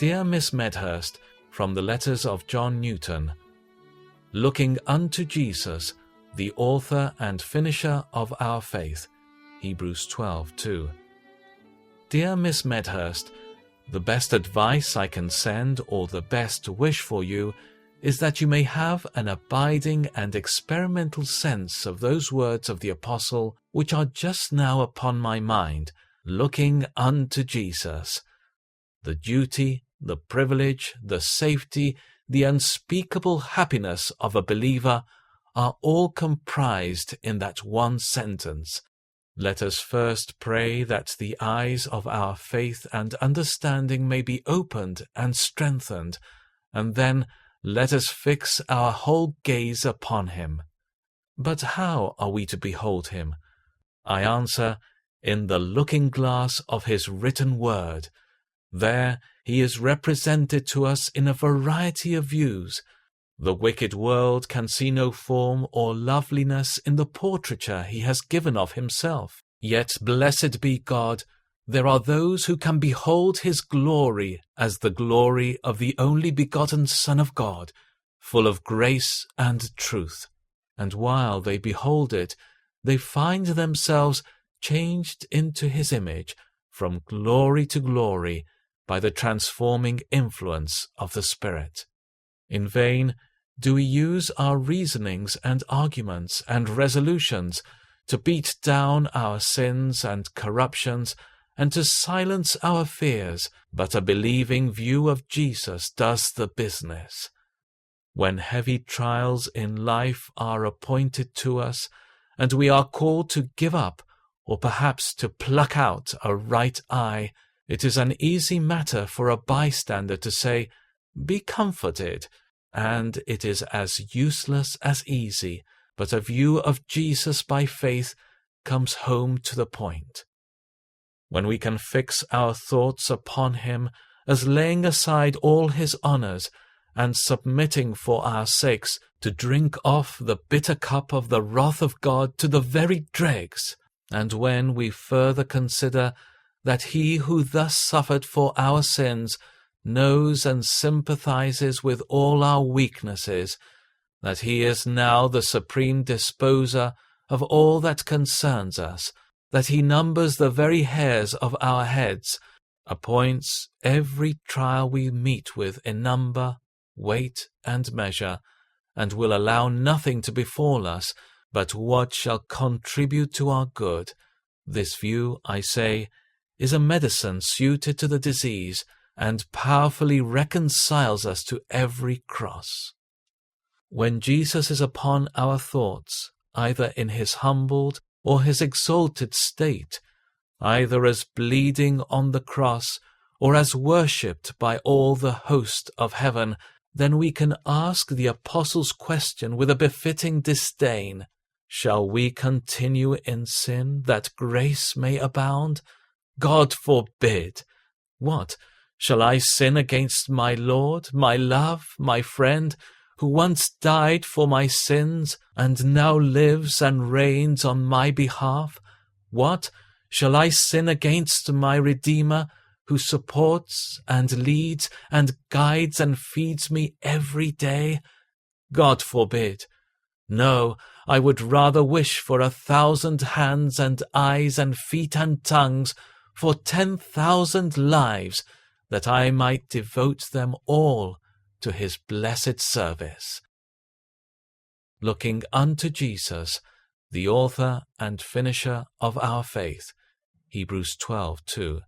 Dear Miss Medhurst, from the letters of John Newton. Looking unto Jesus, the author and finisher of our faith. Hebrews 12:2. Dear Miss Medhurst, the best advice I can send, or the best wish for you, is that you may have an abiding and experimental sense of those words of the Apostle which are just now upon my mind, looking unto Jesus. The duty, the privilege, the safety, the unspeakable happiness of a believer are all comprised in that one sentence. Let us first pray that the eyes of our faith and understanding may be opened and strengthened, and then let us fix our whole gaze upon him. But how are we to behold him? I answer, in the looking-glass of his written word. There he is represented to us in a variety of views. The wicked world can see no form or loveliness in the portraiture he has given of himself. Yet, blessed be God, there are those who can behold his glory as the glory of the only begotten Son of God, full of grace and truth. And while they behold it, they find themselves changed into his image from glory to glory by the transforming influence of the Spirit. In vain do we use our reasonings and arguments and resolutions to beat down our sins and corruptions and to silence our fears, but a believing view of Jesus does the business. When heavy trials in life are appointed to us, and we are called to give up, or perhaps to pluck out a right eye, it is an easy matter for a bystander to say, "Be comforted," and it is as useless as easy, but a view of Jesus by faith comes home to the point. When we can fix our thoughts upon him as laying aside all his honors and submitting for our sakes to drink off the bitter cup of the wrath of God to the very dregs, and when we further consider that he who thus suffered for our sins knows and sympathizes with all our weaknesses, that he is now the supreme disposer of all that concerns us, that he numbers the very hairs of our heads, appoints every trial we meet with in number, weight, and measure, and will allow nothing to befall us but what shall contribute to our good. This view, I say, is a medicine suited to the disease, and powerfully reconciles us to every cross. When Jesus is upon our thoughts, either in his humbled or his exalted state, either as bleeding on the cross or as worshipped by all the host of heaven, then we can ask the Apostle's question with a befitting disdain: shall we continue in sin that grace may abound? God forbid! What? Shall I sin against my Lord, my love, my friend, who once died for my sins and now lives and reigns on my behalf? What? Shall I sin against my Redeemer, who supports and leads and guides and feeds me every day? God forbid! No, I would rather wish for 1,000 hands and eyes and feet and tongues, for 10,000 lives, that I might devote them all to his blessed service. Looking unto Jesus, the author and finisher of our faith. Hebrews 12:2.